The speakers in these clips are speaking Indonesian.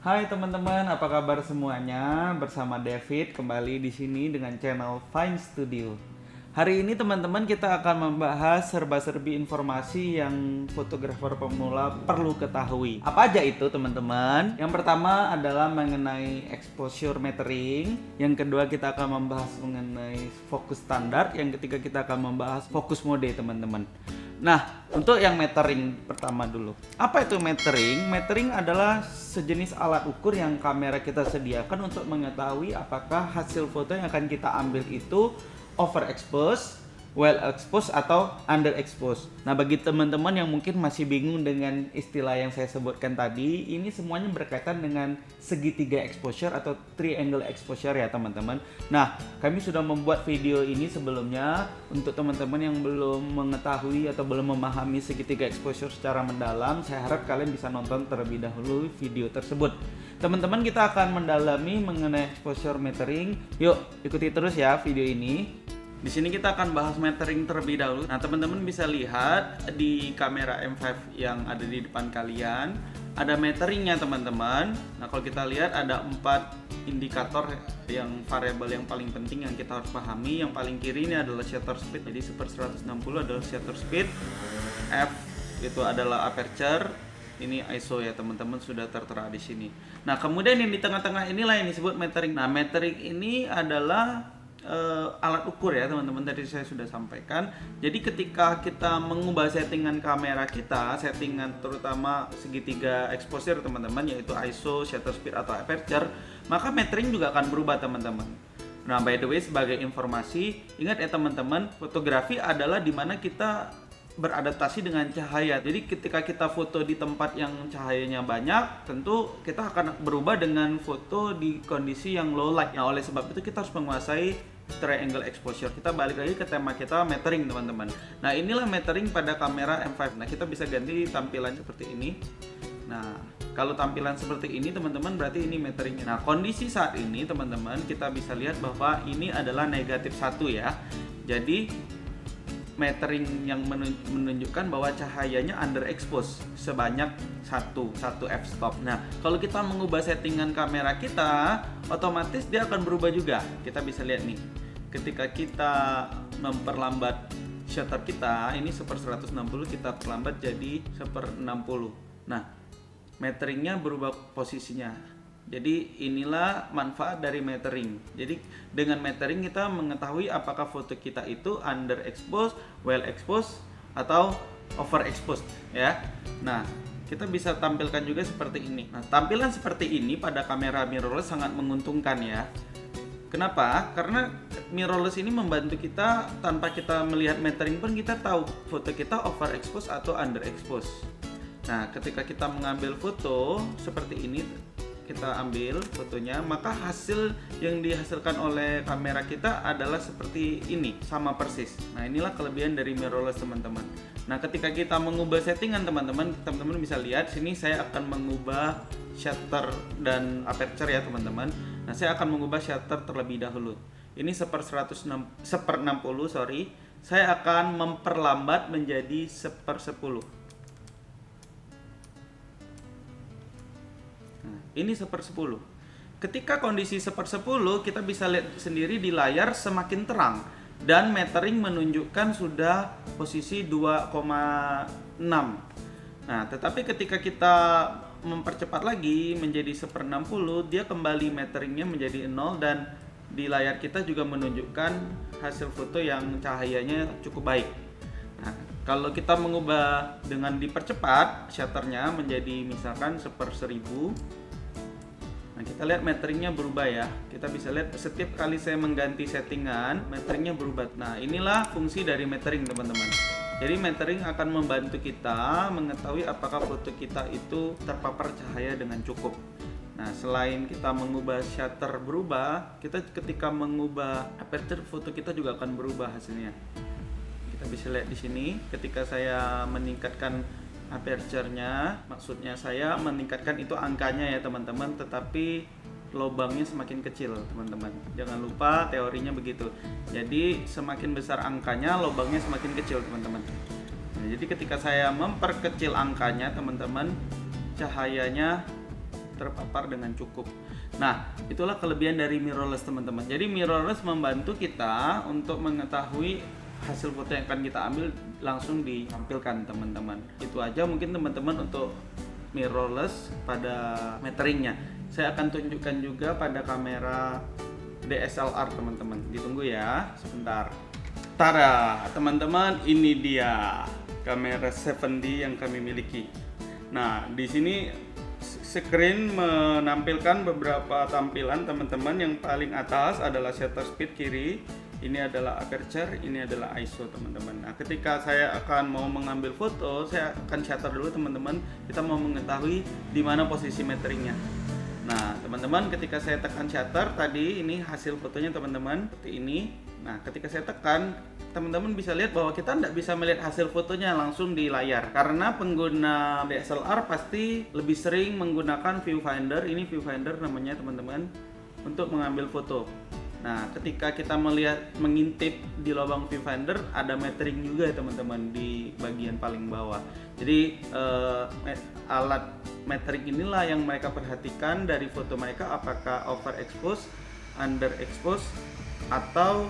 Hai teman-teman, apa kabar semuanya? Bersama David kembali di sini dengan channel Fine Studio. Hari ini teman-teman kita akan membahas serba-serbi informasi yang fotografer pemula perlu ketahui. Apa aja itu teman-teman? Yang pertama adalah mengenai exposure metering. Yang kedua kita akan membahas mengenai fokus standar. Yang ketiga kita akan membahas fokus mode teman-teman. Nah, untuk yang metering pertama dulu. Apa itu metering? Metering adalah sejenis alat ukur yang kamera kita sediakan untuk mengetahui apakah hasil foto yang akan kita ambil itu overexpose, well exposed atau underexposed. Nah, bagi teman-teman yang mungkin masih bingung dengan istilah yang saya sebutkan tadi, ini semuanya berkaitan dengan segitiga exposure atau triangle exposure ya teman-teman. Nah, kami sudah membuat video ini sebelumnya untuk teman-teman yang belum mengetahui atau belum memahami segitiga exposure secara mendalam. Saya harap kalian bisa nonton terlebih dahulu video tersebut. Teman-teman, kita akan mendalami mengenai exposure metering. Yuk, ikuti terus ya video ini. Di sini kita akan bahas metering terlebih dahulu. Nah, teman-teman bisa lihat di kamera M5 yang ada di depan kalian, ada meteringnya teman-teman. Nah, kalau kita lihat ada 4 indikator yang variabel yang paling penting yang kita harus pahami. Yang paling kiri ini adalah shutter speed, jadi 1/160 adalah shutter speed. F itu adalah aperture. Ini ISO ya teman-teman, sudah tertera di sini. Nah, kemudian yang di tengah-tengah inilah yang disebut metering. Nah, metering ini adalah alat ukur ya teman-teman, tadi saya sudah sampaikan. Jadi ketika kita mengubah settingan kamera kita, settingan terutama segitiga exposure teman-teman, yaitu ISO, shutter speed atau aperture, maka metering juga akan berubah teman-teman. Nah, by the way, sebagai informasi, ingat ya teman-teman, fotografi adalah dimana kita beradaptasi dengan cahaya. Jadi ketika kita foto di tempat yang cahayanya banyak, tentu kita akan berubah dengan foto di kondisi yang low light. Nah, oleh sebab itu kita harus menguasai triangle exposure. Kita balik lagi ke tema kita, metering teman-teman. Nah, inilah metering pada kamera M5. Nah, kita bisa ganti tampilan seperti ini. Nah, kalau tampilan seperti ini teman-teman, berarti ini meteringnya. Nah, kondisi saat ini teman-teman, kita bisa lihat bahwa ini adalah negatif 1 ya. Jadi metering yang menunjukkan bahwa cahayanya underexposed sebanyak 1 f-stop. Nah, kalau kita mengubah settingan kamera kita, otomatis dia akan berubah juga. Kita bisa lihat nih, ketika kita memperlambat shutter kita, ini 1/160, kita perlambat jadi 1/60. Nah, meteringnya berubah posisinya. Jadi inilah manfaat dari metering. Jadi dengan metering kita mengetahui apakah foto kita itu underexposed, well exposed atau overexposed ya. Nah, kita bisa tampilkan juga seperti ini. Nah, tampilan seperti ini pada kamera mirrorless sangat menguntungkan ya. Kenapa? Karena mirrorless ini membantu kita tanpa kita melihat metering pun kita tahu foto kita overexposed atau underexposed. Nah, ketika kita mengambil foto seperti ini, kita ambil fotonya, maka hasil yang dihasilkan oleh kamera kita adalah seperti ini, sama persis. Nah, inilah kelebihan dari mirrorless teman-teman. Nah, ketika kita mengubah settingan teman-teman bisa lihat sini saya akan mengubah shutter dan aperture ya teman-teman. Nah, saya akan mengubah shutter terlebih dahulu. Ini 1/60, sorry. Saya akan memperlambat menjadi 1/10. Ini 1/10. Ketika kondisi 1/10, kita bisa lihat sendiri di layar semakin terang dan metering menunjukkan sudah posisi 2,6. Nah, tetapi ketika kita mempercepat lagi menjadi 1/60, dia kembali meteringnya menjadi 0 dan di layar kita juga menunjukkan hasil foto yang cahayanya cukup baik. Nah, kalau kita mengubah dengan dipercepat shutternya menjadi misalkan 1/1000. Nah, kita lihat meteringnya berubah ya. Kita bisa lihat setiap kali saya mengganti settingan, meteringnya berubah. Nah, inilah fungsi dari metering teman-teman. Jadi metering akan membantu kita mengetahui apakah foto kita itu terpapar cahaya dengan cukup. Nah, selain kita mengubah shutter berubah, kita ketika mengubah aperture foto kita juga akan berubah hasilnya. Kita bisa lihat di sini ketika saya meningkatkan aperture-nya, maksudnya saya meningkatkan itu angkanya ya teman-teman, tetapi lubangnya semakin kecil teman-teman. Jangan lupa teorinya begitu. Jadi semakin besar angkanya, lubangnya semakin kecil teman-teman. Nah, jadi ketika saya memperkecil angkanya teman-teman, cahayanya terpapar dengan cukup. Nah, itulah kelebihan dari mirrorless teman-teman. Jadi mirrorless membantu kita untuk mengetahui hasil foto yang akan kita ambil langsung ditampilkan teman-teman. Itu aja mungkin teman-teman untuk mirrorless pada meteringnya. Saya akan tunjukkan juga pada kamera DSLR teman-teman. Ditunggu ya sebentar. Tada, teman-teman, ini dia kamera 7D yang kami miliki. Nah, di sini screen menampilkan beberapa tampilan teman-teman. Yang paling atas adalah shutter speed kiri, ini adalah aperture, ini adalah ISO teman-teman. Nah, ketika saya akan mau mengambil foto, saya akan shutter dulu teman-teman. Kita mau mengetahui di mana posisi meteringnya. Nah, teman-teman, ketika saya tekan shutter tadi, ini hasil fotonya teman-teman seperti ini. Nah, ketika saya tekan, teman-teman bisa lihat bahwa kita tidak bisa melihat hasil fotonya langsung di layar, karena pengguna DSLR pasti lebih sering menggunakan viewfinder. Ini viewfinder namanya teman-teman, untuk mengambil foto. Nah, ketika kita mengintip di lubang viewfinder, ada metering juga ya teman-teman di bagian paling bawah. Jadi alat metering inilah yang mereka perhatikan dari foto mereka, apakah overexpose, underexpose, atau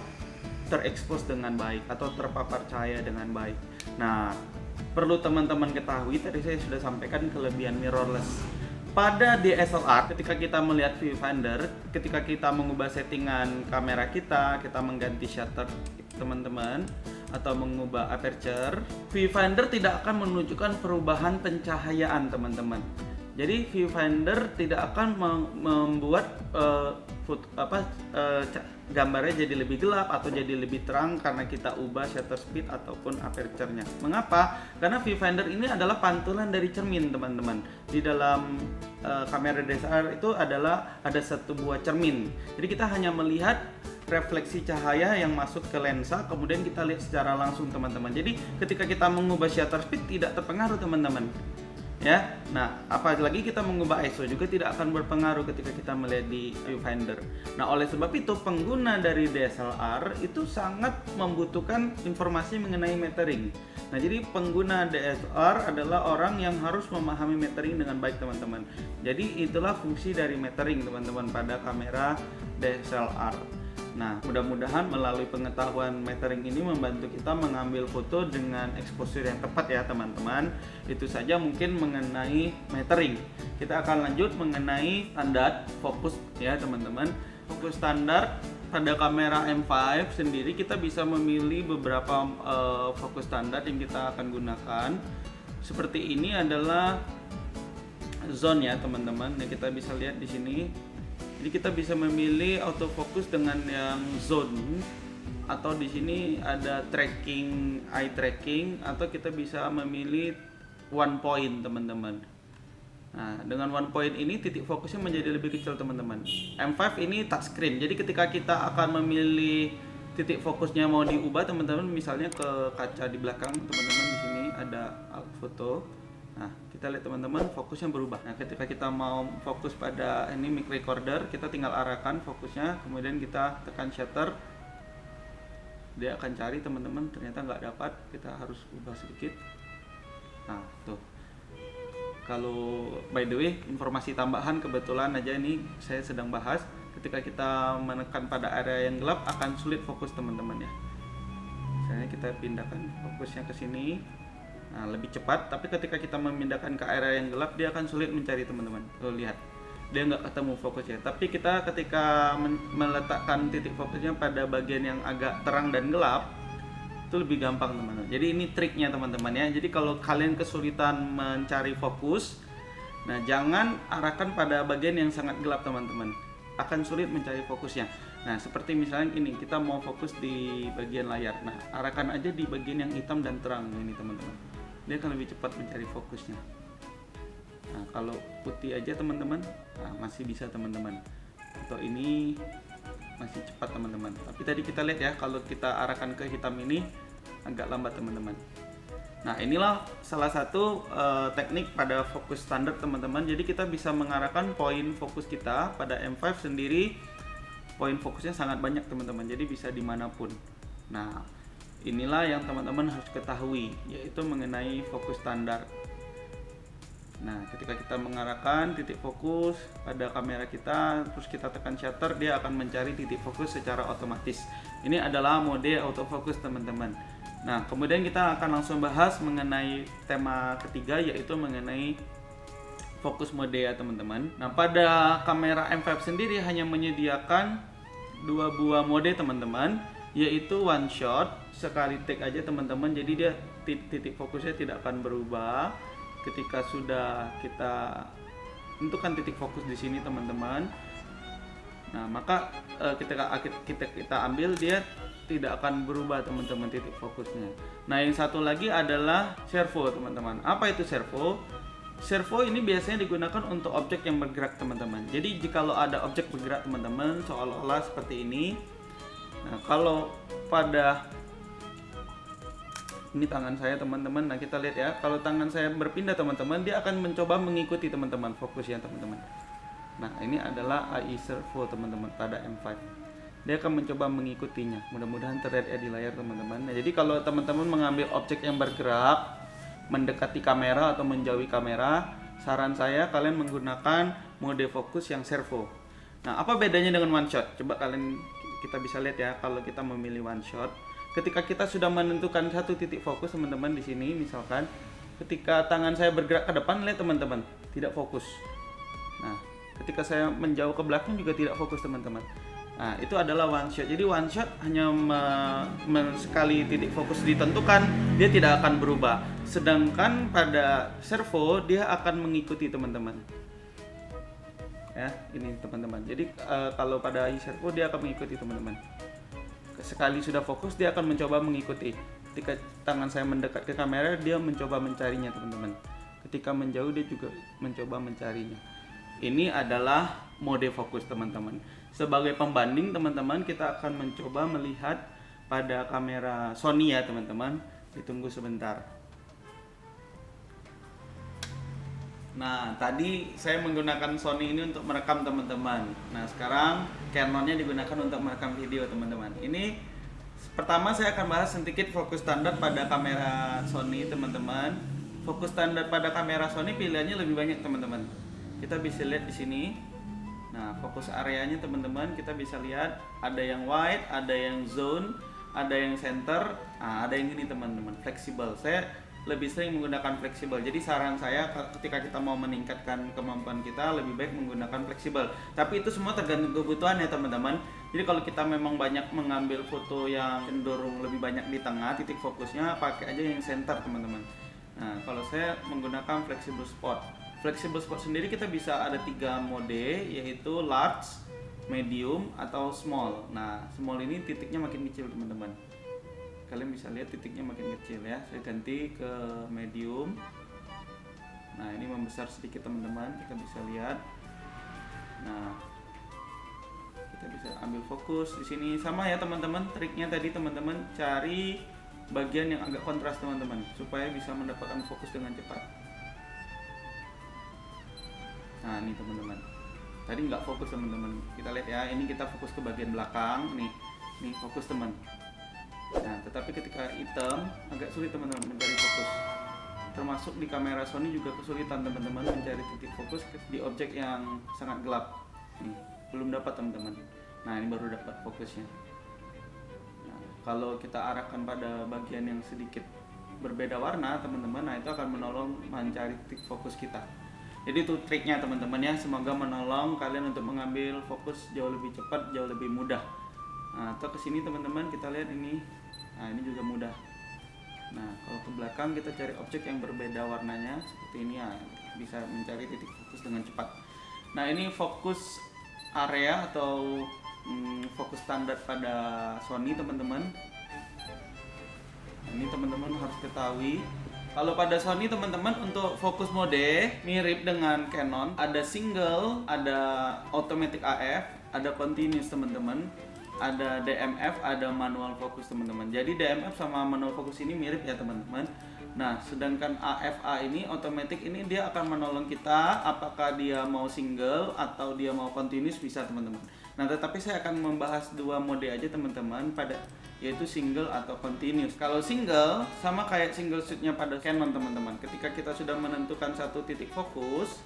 terekspos dengan baik atau terpapar cahaya dengan baik. Nah, perlu teman-teman ketahui, tadi saya sudah sampaikan kelebihan mirrorless. Pada DSLR, ketika kita melihat viewfinder, ketika kita mengubah settingan kamera kita mengganti shutter teman-teman, atau mengubah aperture, viewfinder tidak akan menunjukkan perubahan pencahayaan teman-teman. Jadi viewfinder tidak akan membuat gambarnya jadi lebih gelap atau jadi lebih terang karena kita ubah shutter speed ataupun aperture-nya. Mengapa? Karena viewfinder ini adalah pantulan dari cermin teman-teman. Di dalam kamera DSLR itu ada satu buah cermin. Jadi kita hanya melihat refleksi cahaya yang masuk ke lensa, kemudian kita lihat secara langsung teman-teman. Jadi ketika kita mengubah shutter speed tidak terpengaruh teman-teman. Ya, nah apalagi kita mengubah ISO juga tidak akan berpengaruh ketika kita melihat di viewfinder. Nah, oleh sebab itu pengguna dari DSLR itu sangat membutuhkan informasi mengenai metering. Nah, jadi pengguna DSLR adalah orang yang harus memahami metering dengan baik teman-teman. Jadi itulah fungsi dari metering teman-teman pada kamera DSLR. Nah, mudah-mudahan melalui pengetahuan metering ini membantu kita mengambil foto dengan exposure yang tepat ya teman-teman. Itu saja mungkin mengenai metering. Kita akan lanjut mengenai standar fokus ya teman-teman. Fokus standar pada kamera M5 sendiri kita bisa memilih beberapa fokus standar yang kita akan gunakan. Seperti ini adalah zone ya teman-teman. Yang kita bisa lihat di sini. Jadi kita bisa memilih autofocus dengan yang zone, atau di sini ada tracking, eye tracking, atau kita bisa memilih one point teman-teman. Nah, dengan one point ini titik fokusnya menjadi lebih kecil teman-teman. M5 ini touchscreen. Jadi ketika kita akan memilih titik fokusnya mau diubah teman-teman, misalnya ke kaca di belakang teman-teman, di sini ada alt foto. Nah, kita lihat teman-teman fokusnya berubah. Nah, ketika kita mau fokus pada ini mic recorder, kita tinggal arahkan fokusnya, kemudian kita tekan shutter. Dia akan cari teman-teman, ternyata nggak dapat, kita harus ubah sedikit. Nah, tuh. Kalau by the way, informasi tambahan kebetulan aja ini saya sedang bahas, ketika kita menekan pada area yang gelap akan sulit fokus teman-teman ya. Misalnya kita pindahkan fokusnya ke sini. Nah, lebih cepat, tapi ketika kita memindahkan ke area yang gelap dia akan sulit mencari teman-teman. Tuh lihat, dia nggak ketemu fokusnya. Tapi kita ketika meletakkan titik fokusnya pada bagian yang agak terang dan gelap, itu lebih gampang teman-teman. Jadi ini triknya teman-teman ya. Jadi kalau kalian kesulitan mencari fokus, nah jangan arahkan pada bagian yang sangat gelap teman-teman. Akan sulit mencari fokusnya. Nah, seperti misalnya ini, kita mau fokus di bagian layar. Nah, arahkan aja di bagian yang hitam dan terang ini teman-teman. Dia akan lebih cepat mencari fokusnya. Nah, kalau putih aja teman-teman, nah, masih bisa teman-teman. Atau ini masih cepat teman-teman. Tapi tadi kita lihat ya, kalau kita arahkan ke hitam ini agak lambat teman-teman. Nah, inilah salah satu teknik pada fokus standar teman-teman. Jadi kita bisa mengarahkan poin fokus kita pada M5 sendiri. Poin fokusnya sangat banyak teman-teman. Jadi bisa dimanapun. Nah, inilah yang teman-teman harus ketahui, yaitu mengenai fokus standar. Nah, ketika kita mengarahkan titik fokus pada kamera kita, terus kita tekan shutter, dia akan mencari titik fokus secara otomatis. Ini adalah mode autofocus, teman-teman. Nah, kemudian kita akan langsung bahas mengenai tema ketiga, yaitu mengenai fokus mode ya, teman-teman. Nah, pada kamera M5 sendiri hanya menyediakan 2 buah mode, teman-teman, yaitu one shot, sekali take aja, teman-teman. Jadi dia titik fokusnya tidak akan berubah ketika sudah kita tentukan titik fokus di sini, teman-teman. Nah, maka ketika kita ambil, dia tidak akan berubah, teman-teman, titik fokusnya. Nah, yang satu lagi adalah servo, teman-teman. Apa itu servo? Servo ini biasanya digunakan untuk objek yang bergerak, teman-teman. Jadi jikalau ada objek bergerak, teman-teman, seolah-olah seperti ini. Nah, kalau pada ini tangan saya, teman-teman. Nah, kita lihat ya, kalau tangan saya berpindah, teman-teman, dia akan mencoba mengikuti, teman-teman, fokusnya, teman-teman. Nah, ini adalah AI servo, teman-teman, pada M5. Dia akan mencoba mengikutinya. Mudah-mudahan terlihat ya di layar, teman-teman. Nah, jadi kalau teman-teman mengambil objek yang bergerak mendekati kamera atau menjauhi kamera, saran saya kalian menggunakan mode fokus yang servo. Nah, apa bedanya dengan one shot? Coba kita bisa lihat ya, kalau kita memilih one shot, ketika kita sudah menentukan satu titik fokus, teman-teman, di sini misalkan ketika tangan saya bergerak ke depan, lihat, teman-teman, tidak fokus. Nah, ketika saya menjauh ke belakang juga tidak fokus, teman-teman. Nah, itu adalah one shot. Jadi one shot hanya sekali titik fokus ditentukan, dia tidak akan berubah. Sedangkan pada servo dia akan mengikuti, teman-teman. Ya, ini, teman-teman. Jadi kalau pada servo dia akan mengikuti, teman-teman. Sekali sudah fokus, dia akan mencoba mengikuti. Ketika tangan saya mendekat ke kamera, dia mencoba mencarinya, teman-teman. Ketika menjauh, dia juga mencoba mencarinya. Ini adalah mode fokus, teman-teman. Sebagai pembanding, teman-teman, kita akan mencoba melihat pada kamera Sony ya, teman-teman. Ditunggu sebentar. Nah, tadi saya menggunakan Sony ini untuk merekam, teman-teman. Nah, sekarang Canonnya digunakan untuk merekam video, teman-teman. Ini pertama saya akan bahas sedikit fokus standar pada kamera Sony, teman-teman. Fokus standar pada kamera Sony pilihannya lebih banyak, teman-teman. Kita bisa lihat di sini. Nah, fokus areanya, teman-teman, kita bisa lihat ada yang wide, ada yang zone, ada yang center, ada yang ini, teman-teman, fleksibel. Saya lebih sering menggunakan fleksibel. Jadi saran saya ketika kita mau meningkatkan kemampuan kita, lebih baik menggunakan fleksibel. Tapi itu semua tergantung kebutuhan ya, teman-teman. Jadi kalau kita memang banyak mengambil foto yang cenderung lebih banyak di tengah titik fokusnya, pakai aja yang center, teman-teman. Nah, kalau saya menggunakan flexible spot. Flexible spot sendiri kita bisa ada 3 mode, yaitu large, medium, atau small. Nah, small ini titiknya makin kecil, teman-teman. Kalian bisa lihat titiknya makin kecil ya. Saya ganti ke medium. Nah, ini membesar sedikit, teman-teman. Kita bisa lihat. Nah, kita bisa ambil fokus di sini. Sama ya, teman-teman. Triknya tadi, teman-teman, cari bagian yang agak kontras, teman-teman, supaya bisa mendapatkan fokus dengan cepat. Nah, ini, teman-teman. Tadi nggak fokus, teman-teman. Kita lihat ya. Ini kita fokus ke bagian belakang. Nih fokus, teman. Nah, tetapi ketika hitam agak sulit, teman-teman, mencari fokus. Termasuk di kamera Sony juga kesulitan, teman-teman, mencari titik fokus di objek yang sangat gelap. Nih, belum dapat, teman-teman. Nah, ini baru dapat fokusnya. Nah, kalau kita arahkan pada bagian yang sedikit berbeda warna, teman-teman, nah itu akan menolong mencari titik fokus kita. Jadi itu triknya, teman-teman ya. Semoga menolong kalian untuk mengambil fokus jauh lebih cepat, jauh lebih mudah. Nah, atau ke sini, teman-teman, kita lihat ini. Nah, ini juga mudah. Nah, kalau ke belakang kita cari objek yang berbeda warnanya seperti ini ya, bisa mencari titik fokus dengan cepat. Nah, ini fokus area atau fokus standar pada Sony, teman-teman. Nah, ini teman-teman harus ketahui. Kalau pada Sony, teman-teman, untuk fokus mode mirip dengan Canon, ada single, ada automatic AF, ada continuous, teman-teman, ada DMF, ada manual fokus, teman-teman. Jadi DMF sama manual fokus ini mirip ya, teman-teman. Nah, sedangkan AFA ini automatic ini dia akan menolong kita apakah dia mau single atau dia mau continuous, bisa, teman-teman. Nah, tetapi saya akan membahas dua mode aja teman-teman, yaitu single atau continuous. Kalau single sama kayak single shoot-nya pada Canon teman-teman. Ketika kita sudah menentukan satu titik fokus,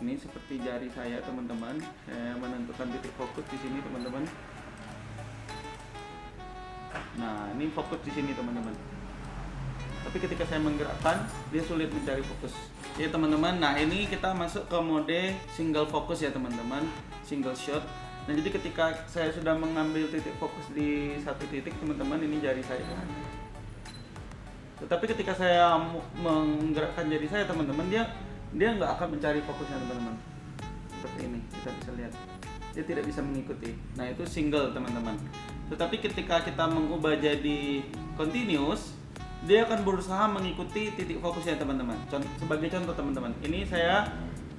ini seperti jari saya teman-teman, saya menentukan titik fokus di sini teman-teman. Nah, ini fokus di sini teman-teman. Tapi ketika saya menggerakkan, dia sulit mencari fokus. Ya teman-teman, nah ini kita masuk ke mode single fokus ya teman-teman, single shot. Nah jadi ketika saya sudah mengambil titik fokus di satu titik teman-teman, ini jari saya. Tetapi ketika saya menggerakkan jari saya teman-teman, dia nggak akan mencari fokusnya teman-teman. Seperti ini kita bisa lihat, dia tidak bisa mengikuti. Nah itu single teman-teman. Tetapi ketika kita mengubah jadi continuous, dia akan berusaha mengikuti titik fokusnya teman-teman. Sebagai contoh teman-teman, ini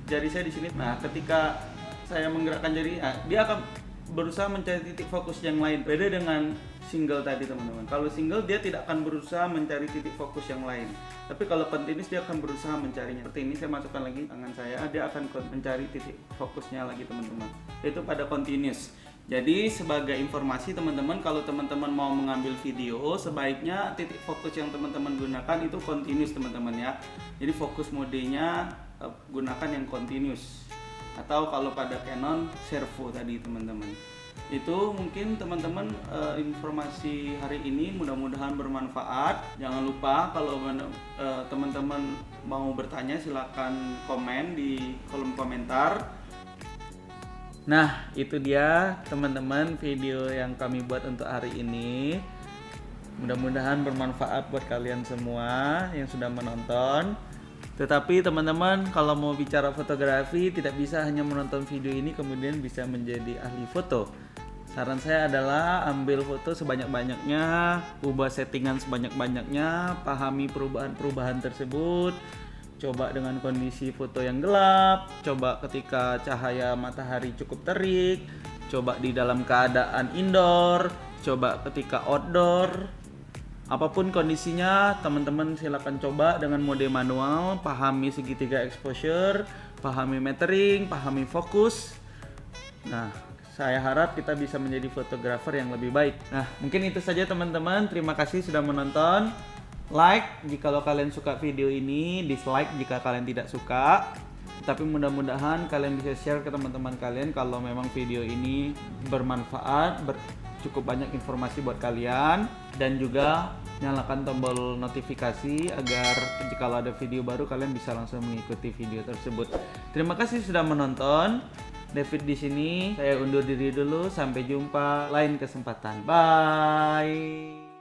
jari saya di sini. Nah, ketika saya menggerakkan jari, dia akan berusaha mencari titik fokus yang lain. Beda dengan single tadi teman-teman. Kalau single dia tidak akan berusaha mencari titik fokus yang lain. Tapi kalau continuous dia akan berusaha mencarinya. Seperti ini saya masukkan lagi tangan saya, dia akan mencari titik fokusnya lagi teman-teman. Itu pada continuous. Jadi sebagai informasi teman-teman, kalau teman-teman mau mengambil video, sebaiknya titik fokus yang teman-teman gunakan itu continuous teman-teman ya. Jadi fokus modenya gunakan yang continuous. Atau kalau pada Canon servo tadi teman-teman. Itu mungkin teman-teman informasi hari ini mudah-mudahan bermanfaat. Jangan lupa kalau teman-teman mau bertanya silakan komen di kolom komentar. Nah, itu dia teman-teman video yang kami buat untuk hari ini. Mudah-mudahan bermanfaat buat kalian semua yang sudah menonton. Tetapi teman-teman, kalau mau bicara fotografi tidak bisa hanya menonton video ini kemudian bisa menjadi ahli foto. Saran saya adalah ambil foto sebanyak-banyaknya, ubah settingan sebanyak-banyaknya, pahami perubahan-perubahan tersebut. Coba dengan kondisi foto yang gelap, coba ketika cahaya matahari cukup terik, coba di dalam keadaan indoor, coba ketika outdoor. Apapun kondisinya, teman-teman silakan coba dengan mode manual, pahami segitiga exposure, pahami metering, pahami fokus. Nah, saya harap kita bisa menjadi fotografer yang lebih baik. Nah, mungkin itu saja teman-teman. Terima kasih sudah menonton. Like jika kalian suka video ini, dislike jika kalian tidak suka. Tapi mudah-mudahan kalian bisa share ke teman-teman kalian kalau memang video ini bermanfaat, cukup banyak informasi buat kalian. Dan juga nyalakan tombol notifikasi agar jika ada video baru kalian bisa langsung mengikuti video tersebut. Terima kasih sudah menonton. David di sini, saya undur diri dulu. Sampai jumpa lain kesempatan. Bye.